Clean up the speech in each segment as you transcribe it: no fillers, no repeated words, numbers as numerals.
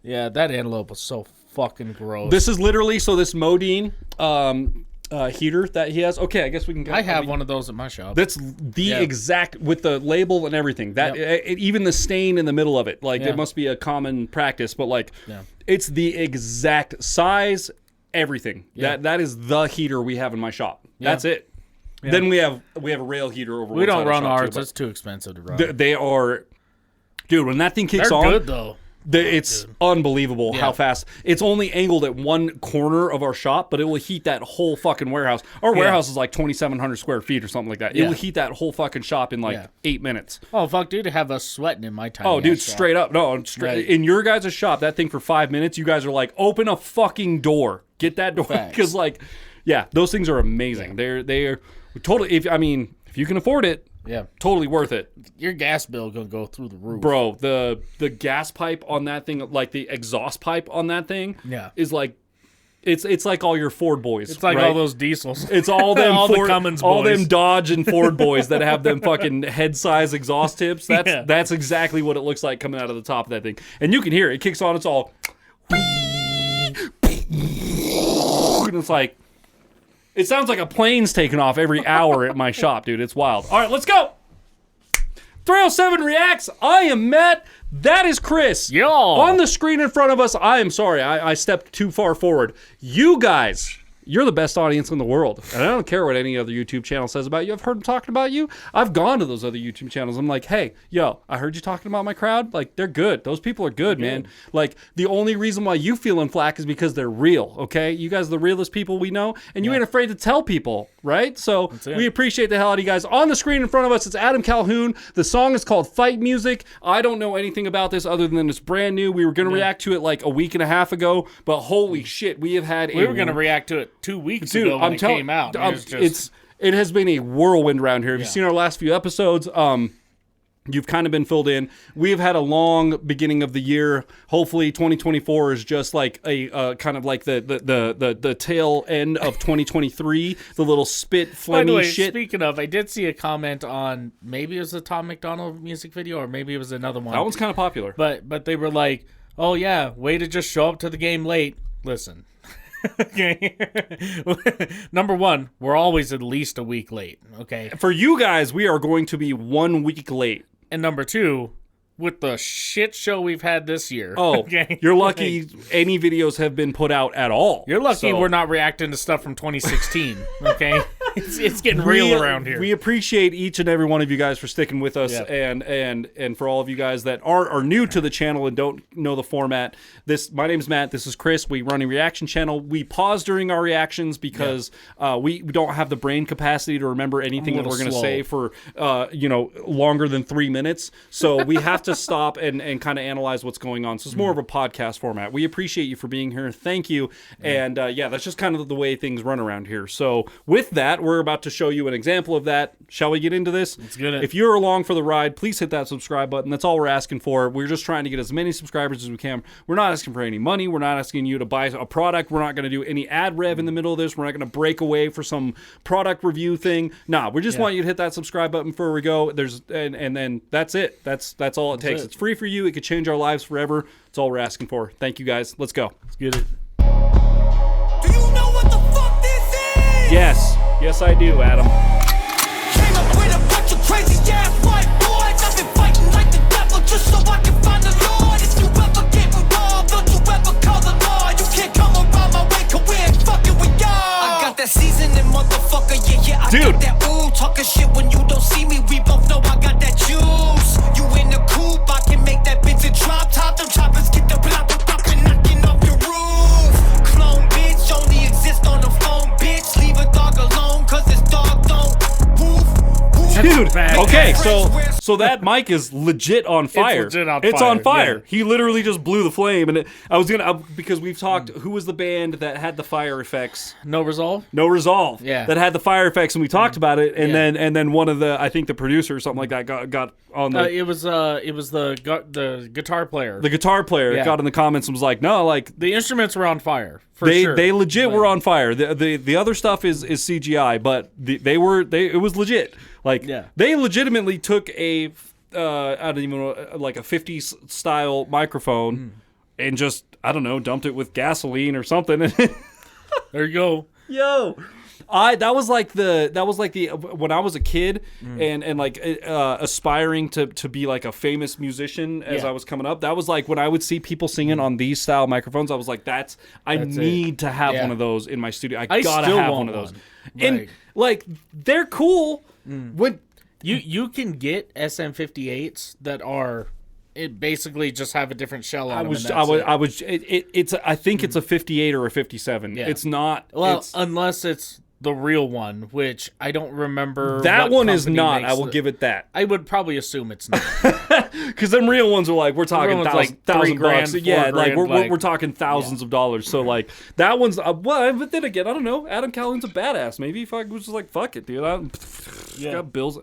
Yeah, that antelope was so fucking gross. This is literally, so this Modine heater that he has. Okay, I guess we can go. I have one of those at my shop. That's the exact, with the label and everything. That even the stain in the middle of it. Like, it must be a common practice, but like, it's the exact size, everything. That is the heater we have in my shop. That's it. Yeah. Then we have a rail heater over. We don't run ours. It's too expensive to run. They are, dude. When that thing kicks on, they're good though. It's unbelievable how fast. It's only angled at one corner of our shop, but it will heat that whole fucking warehouse. Our warehouse is like 2,700 square feet or something like that. It will heat that whole fucking shop in like 8 minutes. Oh fuck, dude! To have us sweating in my time. Oh, dude, straight up. No, straight in your guys' shop. That thing for 5 minutes, you guys are like, open a fucking door. Get that door, because like, those things are amazing. They're totally. If you can afford it. Yeah, totally worth it. Your gas bill gonna go through the roof, bro. The gas pipe on that thing, like the exhaust pipe on that thing, is like, it's like all your Ford boys. It's like all those diesels. It's all them all Ford, the Cummins all boys. them Dodge and Ford boys that have them fucking head size exhaust tips. That's exactly what it looks like coming out of the top of that thing, and you can hear it. It kicks on. It's all, and it's like. It sounds like a plane's taking off every hour at my shop, dude. It's wild. All right, let's go. 307 Reacts. I am Matt. That is Chris. Yo. On the screen in front of us, I am sorry. I stepped too far forward. You guys, you're the best audience in the world. And I don't care what any other YouTube channel says about you. I've heard them talking about you. I've gone to those other YouTube channels. I'm like, hey, yo, I heard you talking about my crowd. Like, they're good. Those people are good, man. Like, the only reason why you feeling flack is because they're real, okay? You guys are the realest people we know, and you ain't afraid to tell people, right? So we appreciate the hell out of you guys. On the screen in front of us, it's Adam Calhoun. The song is called Fight Music. I don't know anything about this other than it's brand new. We were going to react to it like a week and a half ago, but holy shit, we have had We were going to react to it 2 weeks ago when it came out. It has been a whirlwind around here. If you've seen our last few episodes, you've kind of been filled in. We've had a long beginning of the year. Hopefully 2024 is just like a kind of like the tail end of 2023, the little spit flammy By the way, shit. Speaking of, I did see a comment on, maybe it was a Tom McDonald music video or maybe it was another one. That one's kind of popular. But they were like, oh yeah, way to just show up to the game late. Listen. Okay. Number one, we're always at least a week late. Okay. For you guys, we are going to be 1 week late. And number two, with the shit show we've had this year. Oh, you're lucky any videos have been put out at all. You're lucky we're not reacting to stuff from 2016. Okay. It's getting real around here. We appreciate each and every one of you guys for sticking with us, and for all of you guys that are new to the channel and don't know the format. My name's Matt. This is Chris. We run a reaction channel. We pause during our reactions because we don't have the brain capacity to remember anything that we're going to say for longer than 3 minutes. So we have to stop and kind of analyze what's going on. So it's more of a podcast format. We appreciate you for being here. Thank you. And that's just kind of the way things run around here. So with that, we're about to show you an example of that. Shall we get into this? Let's get it. If you're along for the ride, please hit that subscribe button. That's all we're asking for. We're just trying to get as many subscribers as we can. We're not asking for any money. We're not asking you to buy a product. We're not going to do any ad rev in the middle of this. We're not going to break away for some product review thing. Nah, we just want you to hit that subscribe button before we go. And then that's it. That's all it takes. It's free for you. It could change our lives forever. That's all we're asking for. Thank you guys. Let's go. Let's get it. Do you know what the fuck this is? Yes. Yes, I do, Adam. Came up with a bunch of crazy ass white boys. I've been fighting like the devil just so I can find the Lord. If you ever get involved, don't you ever call the law. You can't come around my way, 'cause we ain't fucking with y'all. I got that seasoning, motherfucker, yeah. I got that ooh, talking shit when you don't see me. We both know I got that juice. You in the coupe, I can make that bitch a drop top. Them choppers get the block and knocking off your roof. Clone bitch, only exist on the phone, bitch. Leave a dog alone, 'cause this dog don't woof. Dude, okay, so that mic is legit on fire. It's on fire. Yeah. He literally just blew the flame, and because we've talked. Who was the band that had the fire effects? No Resolve. No Resolve. Yeah. That had the fire effects, and we talked about it, and then one of I think the producer or something like that got on the. It was the guitar player. The guitar player got in the comments and was like, no, like the instruments were on fire. They legit were on fire. The other stuff is CGI, but it was legit. Like they legitimately took a I don't even know, like a 50s style microphone and just, I don't know, dumped it with gasoline or something. There you go. Yo, that was like the when I was a kid and like aspiring to be like a famous musician as I was coming up. That was like when I would see people singing on these style microphones. I was like, I need to have one of those in my studio. I gotta still have want one of those. one. And like they're cool. When You can get SM58s that are basically just have a different shell on them. I think it's a 58 or a 57. Yeah. It's not. Well, unless it's the real one, which I don't remember. That what one is company not. makes I will give it that. I would probably assume it's not. Because them real ones are like, we're talking one's like $1,000 $3,000, bucks. Yeah, like $4,000, we're talking thousands of dollars. So like that one's well, but then again, I don't know. Adam Calhoun's a badass. Maybe if I was just like, fuck it, dude. Got bills.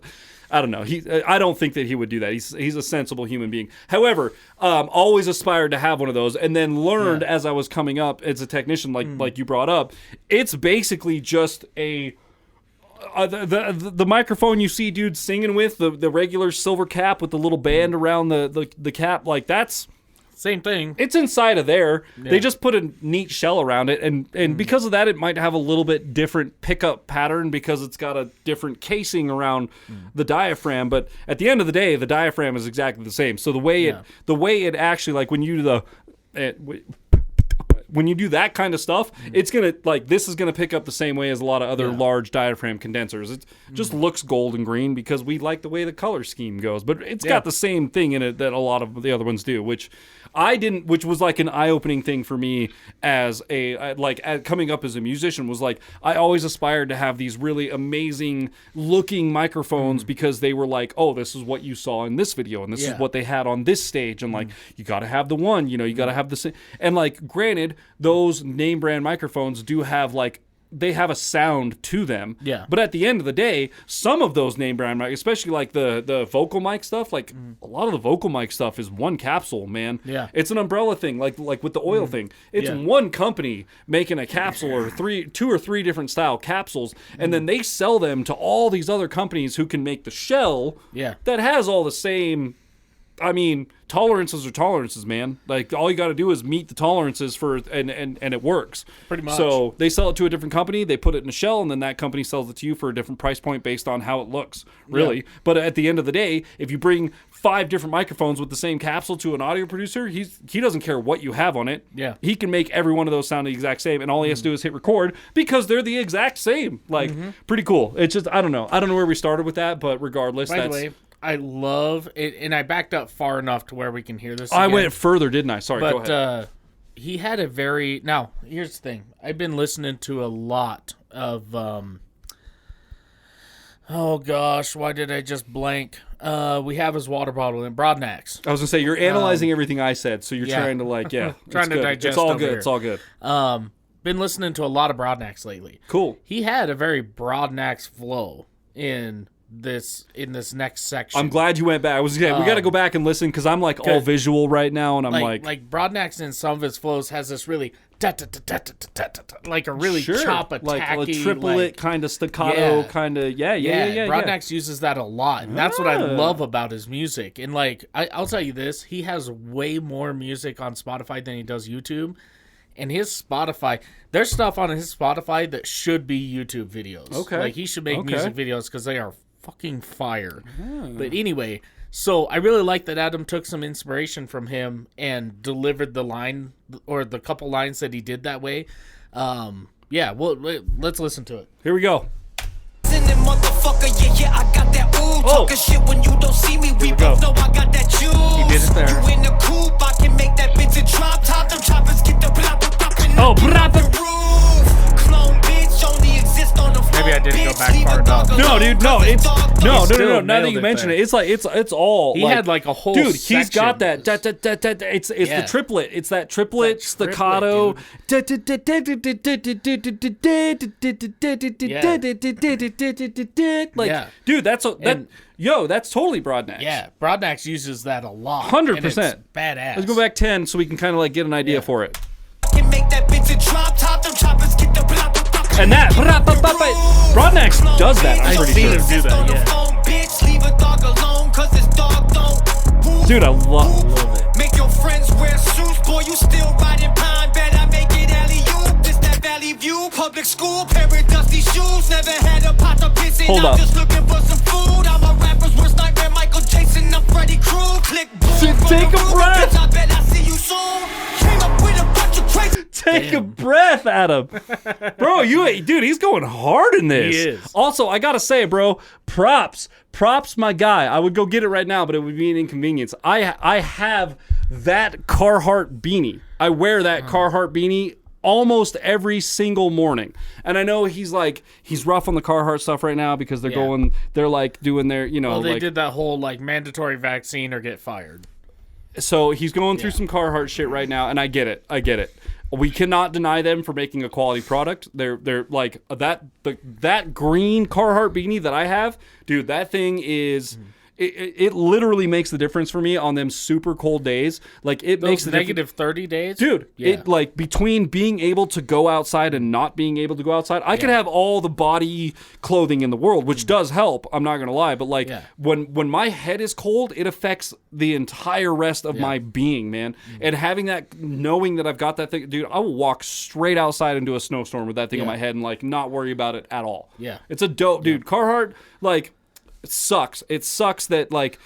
I don't know. I don't think that he would do that. He's a sensible human being. However, always aspired to have one of those, and then learned as I was coming up as a technician, like you brought up. It's basically just the microphone you see dudes singing with, the regular silver cap with the little band around the cap. Like that's Same thing. It's inside of there. Yeah. They just put a neat shell around it, and because of that, it might have a little bit different pickup pattern because it's got a different casing around the diaphragm. But at the end of the day, the diaphragm is exactly the same. So the way it actually, like when you do when you do that kind of stuff, it's gonna this is gonna pick up the same way as a lot of other large diaphragm condensers. It just looks gold and green because we like the way the color scheme goes, but it's got the same thing in it that a lot of the other ones do, which I didn't, which was like an eye-opening thing for me as coming up as a musician. Was like I always aspired to have these really amazing looking microphones because they were like, oh, this is what you saw in this video and this is what they had on this stage, and like you got to have the one, you got to have the same. And like granted, those name brand microphones do have they have a sound to them. Yeah. But at the end of the day, some of those name brand mics, especially like the vocal mic stuff, a lot of the vocal mic stuff is one capsule, man. Yeah. It's an umbrella thing, like with the oil thing. It's one company making a capsule or two or three different style capsules, and then they sell them to all these other companies who can make the shell that has all the same. I mean, tolerances are tolerances, man. Like all you got to do is meet the tolerances and it works. Pretty much. So they sell it to a different company, they put it in a shell, and then that company sells it to you for a different price point based on how it looks, really. Yeah. But at the end of the day, if you bring 5 different microphones with the same capsule to an audio producer, he doesn't care what you have on it. Yeah. He can make every one of those sound the exact same, and all he has to do is hit record because they're the exact same. Pretty cool. It's just I don't know where we started with that, but regardless, by the way, I love it, and I backed up far enough to where we can hear this again. I went further, didn't I? Sorry, go ahead. He had a very... Now, here's the thing. I've been listening to a lot of... oh, gosh, why did I just blank? We have his water bottle in Broadnax. I was going to say, you're analyzing everything I said, so you're trying to, trying to digest It's all good. Here. It's all good. Been listening to a lot of Broadnax lately. Cool. He had a very Broadnax flow in this next section. I'm glad you went back. We got to go back and listen because I'm all visual right now, and I'm like Broadnax in some of his flows has this really like a really chop attacky, like a triplet kind of staccato kind of Broadnax uses that a lot, and that's what I love about his music. And I'll tell you this, he has way more music on Spotify than he does YouTube. And his Spotify, there's stuff on his Spotify that should be YouTube videos. Okay. He should make music videos because they are fucking fire. But anyway, so I really like that Adam took some inspiration from him and delivered the line or the couple lines that he did that way. Let's listen to it. Here we go. Motherfucker, I got that talking shit when you don't see me. We both know I got that juice. He did it there. You in the coupe, I can make that bitch a drop top. Them choppers get the roof. Clone bitch only exist on the floor. Maybe I didn't go back far enough. No, dude, no, it's no. Now that you mention it, it's all. He had a whole. Dude, section. He's got that. It's the triplet. It's that triplet staccato. Dude, that's totally Broadnax. Yeah, Broadnax uses that a lot. 100%. Badass. Let's go back 10 so we can kind of get an idea for it. Can make that bitch a drop top. Them choppers get the and that Broadnax does that. I'm pretty sure. Him do that. Dude, I love it. Make your friends wear suits. boy, you still riding pine. Bet I make it alley-oop. This that Valley View, public school, pair of dusty shoes. Never had a pot to piss in. Hold I'm up. just looking for some food. I'm a rapper's worst nightmare, Michael Jackson. I'm Freddy Krueger. Click boom. Take a breath. Bitch, I bet I see you soon. Came up with a bunch of crazy. Take a breath, Adam. Bro, dude, he's going hard in this. He is. Also, I gotta say, bro, props, my guy. I would go get it right now, but it would be an inconvenience. I have that Carhartt beanie. I wear that Carhartt beanie almost every single morning. And I know he's rough on the Carhartt stuff right now because they're doing their, Well, they did that whole like mandatory vaccine or get fired. So he's going through some Carhartt shit right now, and I get it. We cannot deny them for making a quality product. They're like that green Carhartt beanie that I have, dude. That thing is. It literally makes the difference for me on them super cold days. Like it makes the negative 30 days, dude. Yeah. It like between being able to go outside and not being able to go outside, I could have all the body clothing in the world, which does help. I'm not gonna lie, but like when my head is cold, it affects the entire rest of my being, man. And having that, knowing that I've got that thing, dude, I will walk straight outside into a snowstorm with that thing on my head and like not worry about it at all. Yeah, it's a dope, dude. Carhartt, like. It sucks that like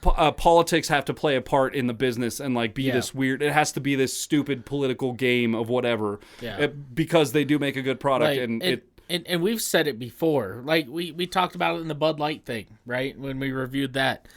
politics have to play a part in the business and like be this weird. It has to be this stupid political game of whatever. Because they do make a good product, like, and we've said it before. Like we talked about it in the Bud Light thing, right? When we reviewed that.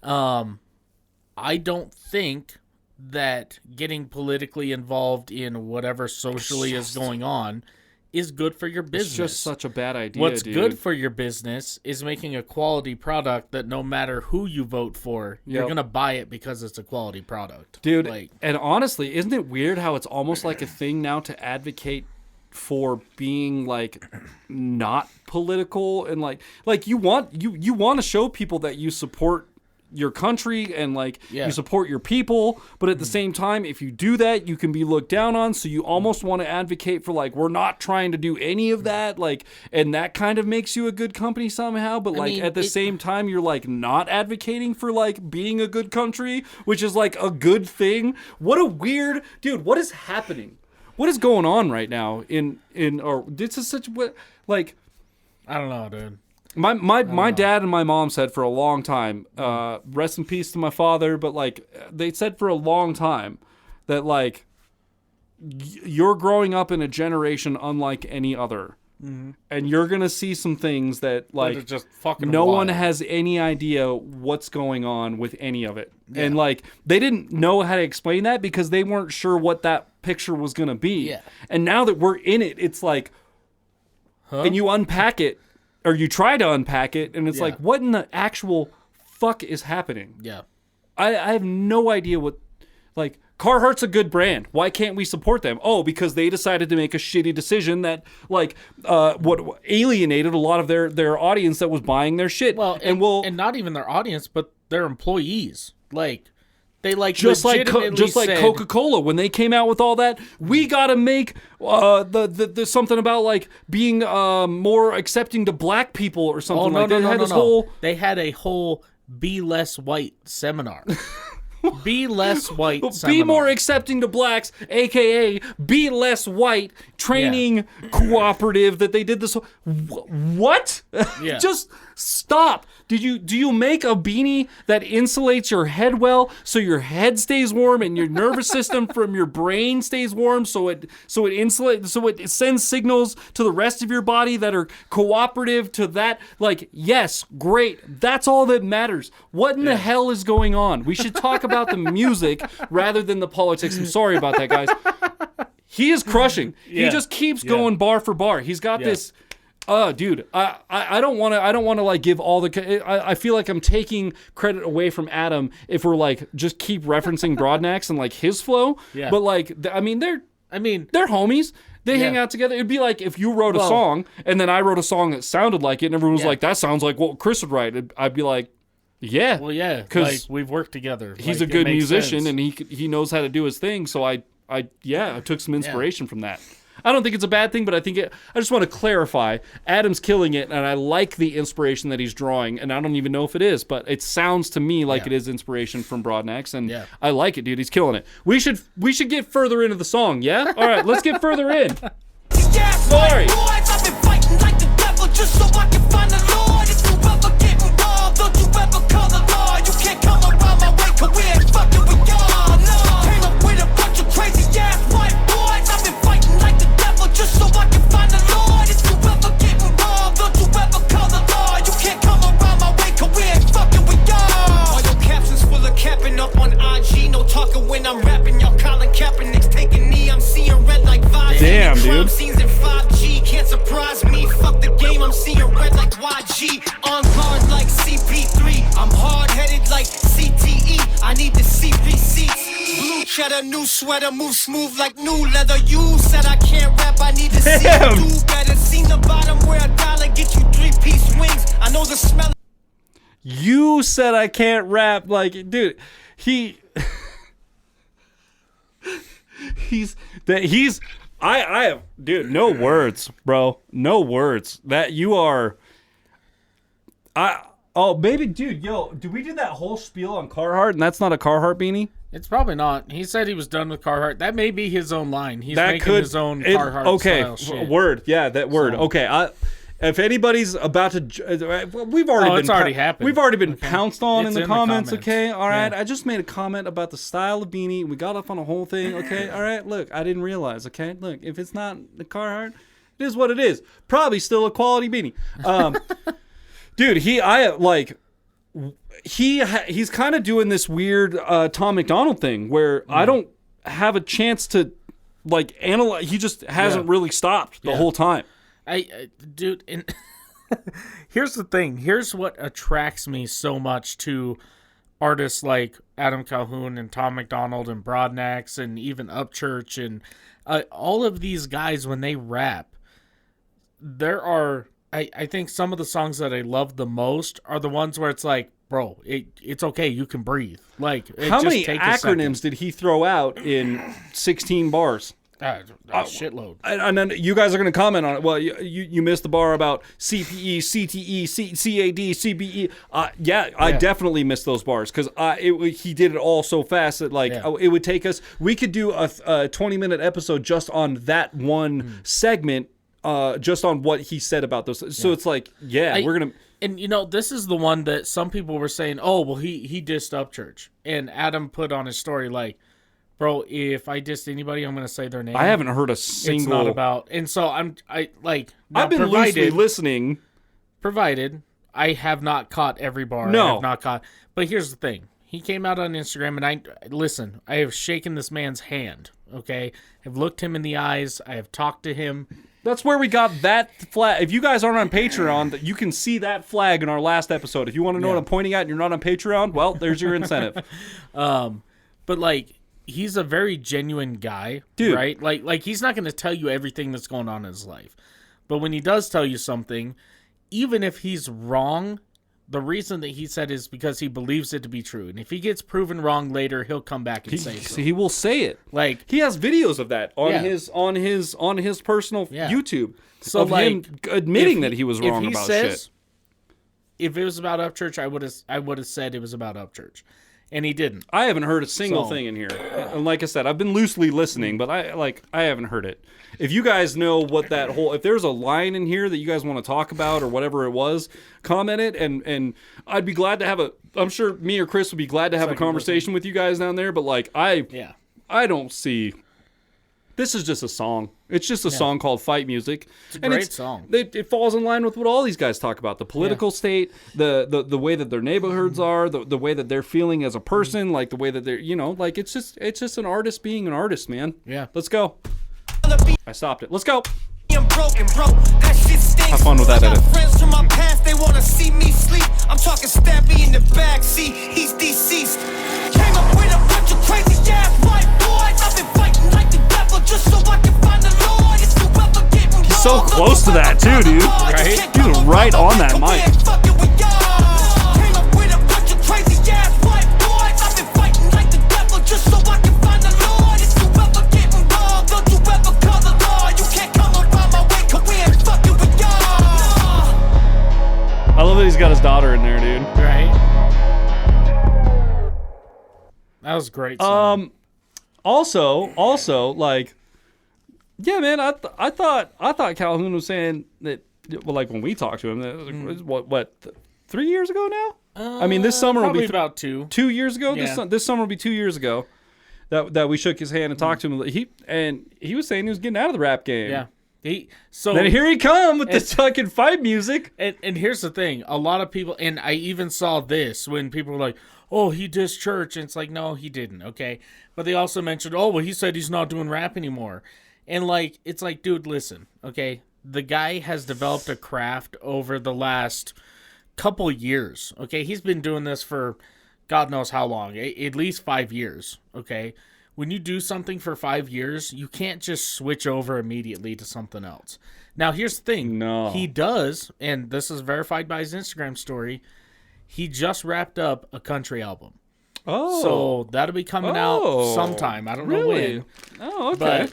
I don't think that getting politically involved in whatever socially is going on is good for your business. It's just such a bad idea, What's dude. good for your business is making a quality product that no matter who you vote for, you're going to buy it because it's a quality product. Dude, like, and honestly, isn't it weird how it's almost like a thing now to advocate for being like not political and like you want to show people that you support your country and like you support your people, but at the same time, if you do that, you can be looked down on. So you almost want to advocate for like, we're not trying to do any of that. Like, and that kind of makes you a good company somehow. But like at the same time, you're like not advocating for like being a good country, which is like a good thing. What a weird dude. What is happening? What is going on right now or this is such what like, I don't know, dude. My dad and my mom said for a long time, rest in peace to my father, but like they said for a long time that like you're growing up in a generation unlike any other. Mm-hmm. And you're going to see some things that like just fucking no wild. one has any idea what's going on with any of it. Yeah. And like they didn't know how to explain that because they weren't sure what that picture was going to be. Yeah. And now that we're in it, it's like and you unpack it. Or you try to unpack it, and it's like, what in the actual fuck is happening? Yeah. I have no idea what... Like, Carhartt's a good brand. Why can't we support them? Oh, because they decided to make a shitty decision that, like, what alienated a lot of their audience that was buying their shit. Well, and not even their audience, but their employees. Like... They like just like Coca-Cola when they came out with all that. We gotta make the something about like being more accepting to black people or something They had a whole Be Less White seminar. Be less white. Be more accepting to blacks, aka be less white. Training cooperative that they did this. What? Yeah. Just stop. Do you make a beanie that insulates your head well, so your head stays warm and your nervous system from your brain stays warm, so it sends signals to the rest of your body that are cooperative to that? Like, yes, great. That's all that matters. What in the hell is going on? We should talk about the music rather than the politics. I'm sorry about that, guys. He is crushing. He just keeps going bar for bar. He's got this. Dude, I don't want to like give all the. I feel like I'm taking credit away from Adam if we're like just keep referencing Broadnax and like his flow. Yeah. But like, they're homies. They hang out together. It'd be like if you wrote a song and then I wrote a song that sounded like it, and everyone was like, "That sounds like what Chris would write." I'd be like, "Yeah, well, yeah, because like, we've worked together. He's a good musician and he knows how to do his thing." So I took some inspiration from that. I don't think it's a bad thing, but I just want to clarify. Adam's killing it, and I like the inspiration that he's drawing, and I don't even know if it is, but it sounds to me like it is inspiration from Broadnax, and I like it, dude. He's killing it. We should get further into the song, yeah? All right, let's get further in. Sorry. I've been fighting like the devil just so I can find the Lord. If you ever get involved, don't you ever call the law. You can't come around my way, 'cause we ain't fucking with y'all. No. Came up with a bunch of crazy ass white boys. I've been fighting like the devil just so I can find the Lord. If you ever get involved, don't you ever call the law. You can't come around my way, 'cause we ain't fucking with y'all. All your captions full of capping up on IG. No talking when I'm rapping. Y'all Colin Kaepernick's taking knee. I'm seeing red like Vine. Damn, dude. Scenes in 5G can't surprise me. Fuck the game, I'm seeing red like YG. On guard like CP3. I'm hard-headed like CTE. I need the CP receipts. Blue cheddar, new sweater, move smooth like new leather. You said I can't rap, I need to see you do better. Seen the bottom where $1 get you 3-piece wings. I know the smell. You said I can't rap, like, dude. I have, dude, no words, bro. No words. That you are. Oh, baby, dude, yo, did we do that whole spiel on Carhartt, and that's not a Carhartt beanie? It's probably not. He said he was done with Carhartt. That may be his own line. He's making his own Carhartt style shit. Word, yeah, that word. So. Okay, if anybody's about to, we've already happened. We've already been pounced on in the comments. Okay, all right. Yeah. I just made a comment about the style of beanie. We got up on a whole thing. Okay, all right. Look, I didn't realize. Okay, look, if it's not the Carhartt, it is what it is. Probably still a quality beanie. Dude, he's kind of doing this weird Tom McDonald thing where I don't have a chance to like analyze. He just hasn't really stopped the whole time. Dude, and here's the thing. Here's what attracts me so much to artists like Adam Calhoun and Tom McDonald and Broadnax and even Upchurch and all of these guys when they rap. There are, I think some of the songs that I love the most are the ones where it's like, bro, it's okay, you can breathe. Like, how many acronyms did he throw out in 16 bars? A shitload. And then you guys are going to comment on it. Well, you missed the bar about CPE, CTE, CAD, CBE. I definitely missed those bars because he did it all so fast that it would take us. We could do a 20-minute episode just on that one segment, just on what he said about those. So it's like, we're gonna. And this is the one that some people were saying, oh, well, he dissed Upchurch, and Adam put on his story like, bro, if I dissed anybody, I'm going to say their name. I haven't heard a single. It's not about. And so I've been loosely listening. Provided I have not caught every bar. No. I have not caught. But here's the thing. He came out on Instagram, and I have shaken this man's hand, okay? I've looked him in the eyes. I have talked to him. That's where we got that flag. If you guys aren't on Patreon, you can see that flag in our last episode. If you want to know what I'm pointing at and you're not on Patreon, well, there's your incentive. But, he's a very genuine guy, dude. Right? Like he's not going to tell you everything that's going on in his life. But when he does tell you something, even if he's wrong, the reason that he said is because he believes it to be true. And if he gets proven wrong later, he'll come back and say so. He will say it. Like he has videos of that on his personal YouTube. So of him admitting that he was wrong about shit. If it was about Upchurch, I would have said it was about Upchurch. And he didn't. I haven't heard a single thing in here. And like I said, I've been loosely listening, but I haven't heard it. If you guys know what that if there's a line in here that you guys want to talk about or whatever it was, comment it, and I'd be glad to I'm sure me or Chris would be glad to have a conversation with you guys down there, but I don't see. This is just a song. It's just a song called Fight Music. It's a great song. It falls in line with what all these guys talk about. The political state, the way that their neighborhoods are, the way that they're feeling as a person, like the way that they're, it's just an artist being an artist, man. Yeah. Let's go. I stopped it. Let's go. I'm broken, bro. That shit stinks. Have fun with that edit. Friends from my past, they want to see me sleep. I'm talking stab me in the back seat. He's deceased. Came up with a bunch of crazy ass white boys. I've been fighting like the devil just so I can find the Lord. If you ever get me He's so close to that too, dude. Right? He's right on that mic. Came up with a bunch of crazy ass white boys. I've been fighting like the devil just so I can find the Lord. If you ever get involved, don't you ever call the law. You can't that he's got his daughter in there, dude. Right. That was a great song. Also, like, yeah, man, I thought Calhoun was saying that, well, like when we talked to him, that was, what 3 years ago now? I mean, this summer will be about 2 years ago. Yeah. This summer will be 2 years ago that we shook his hand and talked to him. He was saying he was getting out of the rap game. Yeah. Then here he come with this fucking fight music. And here's the thing. A lot of people, and I even saw this when people were like, oh, he dissed church. And it's like, no, he didn't. Okay. But they also mentioned, oh, well, he said he's not doing rap anymore. And like, it's like, dude, listen, okay. The guy has developed a craft over the last couple years. Okay. He's been doing this for God knows how long, at least 5 years. Okay. When you do something for 5 years, you can't just switch over immediately to something else. Now, here's the thing. No. He does, and this is verified by his Instagram story, he just wrapped up a country album. Oh. So that'll be coming out sometime. I don't know when. Oh, okay.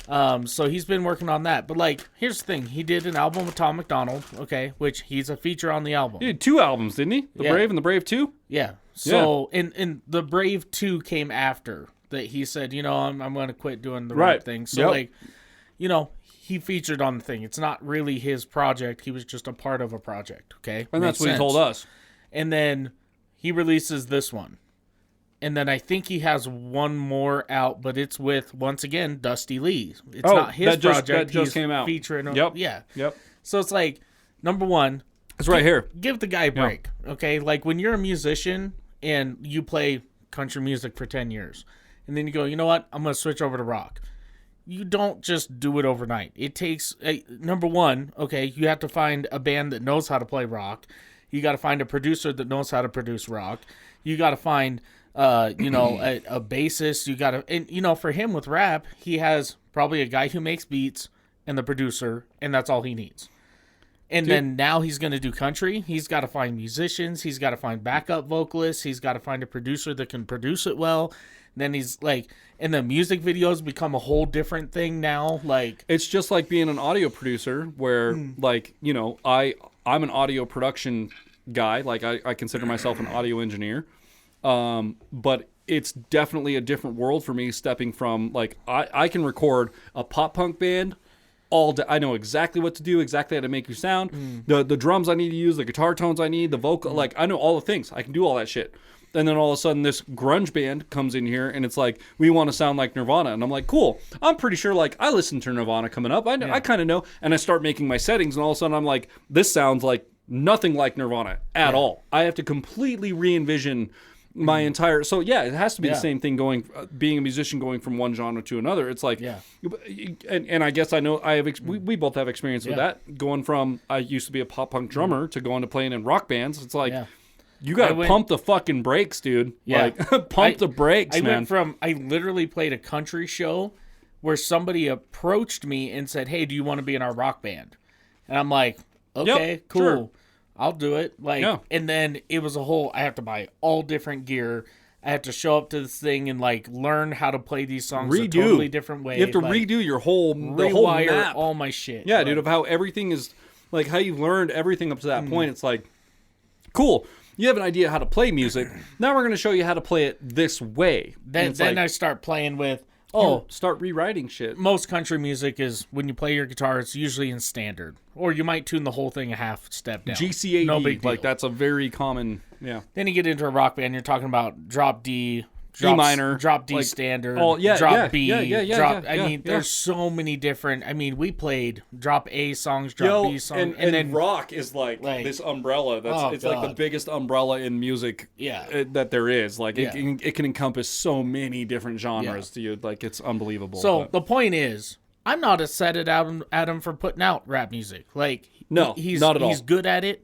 But, so he's been working on that. But, like, here's the thing. He did an album with Tom McDonald, okay, which he's a feature on the album. He did 2 albums, didn't he? The Brave and the Brave 2? Yeah. So, and the Brave 2 came after that. He said, you know, I'm going to quit doing the right thing. So, like, you know, he featured on the thing. It's not really his project. He was just a part of a project, okay? And that's what he told us. And then he releases this one. And then I think he has one more out, but it's with, once again, Dusty Lee. It's not his project. That just came out. Featuring Yep. Yeah. Yep. So it's like, number one, it's right here. Give the guy a break, okay? Like when you're a musician and you play country music for 10 years, and then you go, you know what? I'm going to switch over to rock. You don't just do it overnight. It takes, number one, okay, you have to find a band that knows how to play rock. You got to find a producer that knows how to produce rock. You got to find, you know, a bassist. You got to, and you know, for him with rap, he has probably a guy who makes beats and the producer, and that's all he needs. And then now he's going to do country. He's got to find musicians. He's got to find backup vocalists. He's got to find a producer that can produce it well. Then he's like, and the music videos become a whole different thing now. Like, it's just like being an audio producer where, like, you know, I'm an audio production guy. Like, I consider myself an audio engineer. But it's definitely a different world for me stepping from, like, I can record a pop punk band all day. I know exactly what to do, exactly how to make you sound. The drums I need to use, the guitar tones I need, the vocal, like, I know all the things. I can do all that shit. And then all of a sudden this grunge band comes in here and it's like, we want to sound like Nirvana. And I'm like, cool. I'm pretty sure, like, I listened to Nirvana coming up. I kind of know. And I start making my settings and all of a sudden I'm like, this sounds like nothing like Nirvana at all. I have to completely re-envision my entire, so yeah, it has to be the same thing going, being a musician going from one genre to another. It's like, and I guess I know we both have experience with that, going from, I used to be a pop punk drummer to going to playing in rock bands. It's like, you got to pump the fucking brakes, dude. Like, pump the brakes, man. I literally played a country show where somebody approached me and said, hey, do you want to be in our rock band? And I'm like, okay, cool. Sure. I'll do it. Like, and then it was a whole, I have to buy all different gear. I have to show up to this thing and, like, learn how to play these songs a totally different way. You have to like, redo your whole map. All my shit. Yeah, dude, of how everything is, like, how you've learned everything up to that point. It's like, cool. You have an idea how to play music. Now we're going to show you how to play it this way. Then I start playing with, start rewriting shit. Most country music is, when you play your guitar, it's usually in standard. Or you might tune the whole thing a half step down. GCAD. No big deal. Like, that's a very common, Then you get into a rock band, you're talking about drop D, drop E minor, drop D, like, standard, drop B, drop. I mean, there's so many different. I mean, we played drop A songs, drop B songs, and then rock is like this umbrella. It's like the biggest umbrella in music. That there is. Like, it can encompass so many different genres. To you, like, it's unbelievable. So the point is, I'm not upset at him for putting out rap music. Like, no, he's not at all. He's good at it.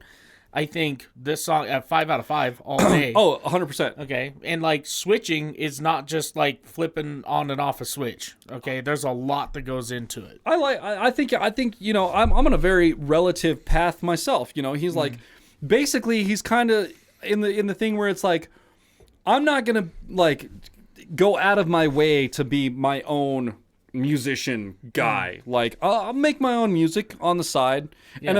I think this song at 5 out of 5 all day. 100%. Okay, and like switching is not just like flipping on and off a switch. Okay, there's a lot that goes into it. I think you know, I'm on a very relative path myself. You know, he's like, basically he's kind of in the thing where it's like, I'm not gonna like go out of my way to be my own musician guy. Like, I'll make my own music on the side, and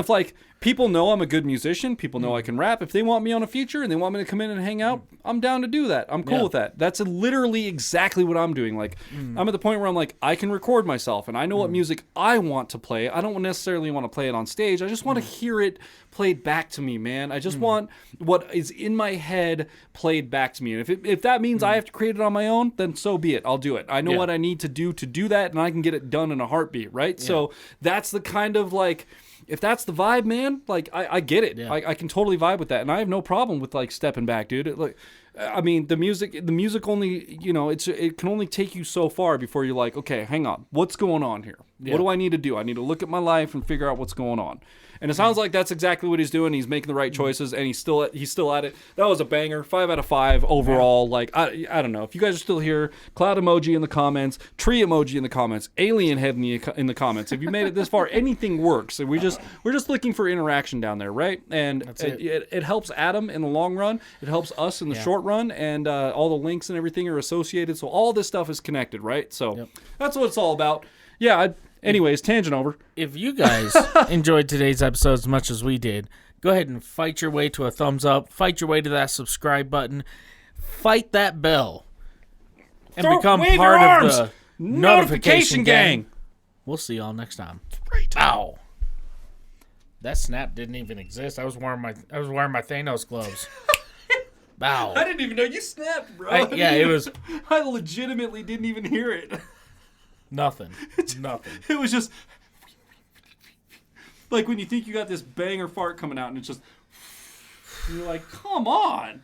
people know I'm a good musician. People know I can rap. If they want me on a feature and they want me to come in and hang out, I'm down to do that. I'm cool with that. That's literally exactly what I'm doing. Like, I'm at the point where I'm like, I can record myself and I know what music I want to play. I don't necessarily want to play it on stage. I just want to hear it played back to me, man. I just want what is in my head played back to me. And if that means I have to create it on my own, then so be it. I'll do it. I know what I need to do that, and I can get it done in a heartbeat, right? So that's the kind of like, if that's the vibe, man, like I get it. Yeah. I can totally vibe with that, and I have no problem with like stepping back, dude. I mean, the music only, you know, it can only take you so far before you're like, okay, hang on, what's going on here? Yeah. What do I need to do? I need to look at my life and figure out what's going on. And it sounds like that's exactly what he's doing. He's making the right choices, and he's still at it. That was a banger. 5 out of 5 overall. Yeah. Like I don't know if you guys are still here. Cloud emoji in the comments, tree emoji in the comments, alien head in the comments. If you made it this far, anything works. And we're just looking for interaction down there, right? And it helps Adam in the long run. It helps us in the short run, and all the links and everything are associated. So all this stuff is connected, right? So that's what it's all about. Yeah. Anyways, tangent over. If you guys enjoyed today's episode as much as we did, go ahead and fight your way to a thumbs up. Fight your way to that subscribe button. Fight that bell. And become part of the notification gang. We'll see y'all next time. Right. Ow. That snap didn't even exist. I was wearing my Thanos gloves. Bow. I didn't even know you snapped, bro. It was. I legitimately didn't even hear it. Nothing. It was just like when you think you got this banger fart coming out and it's just, you're like, come on.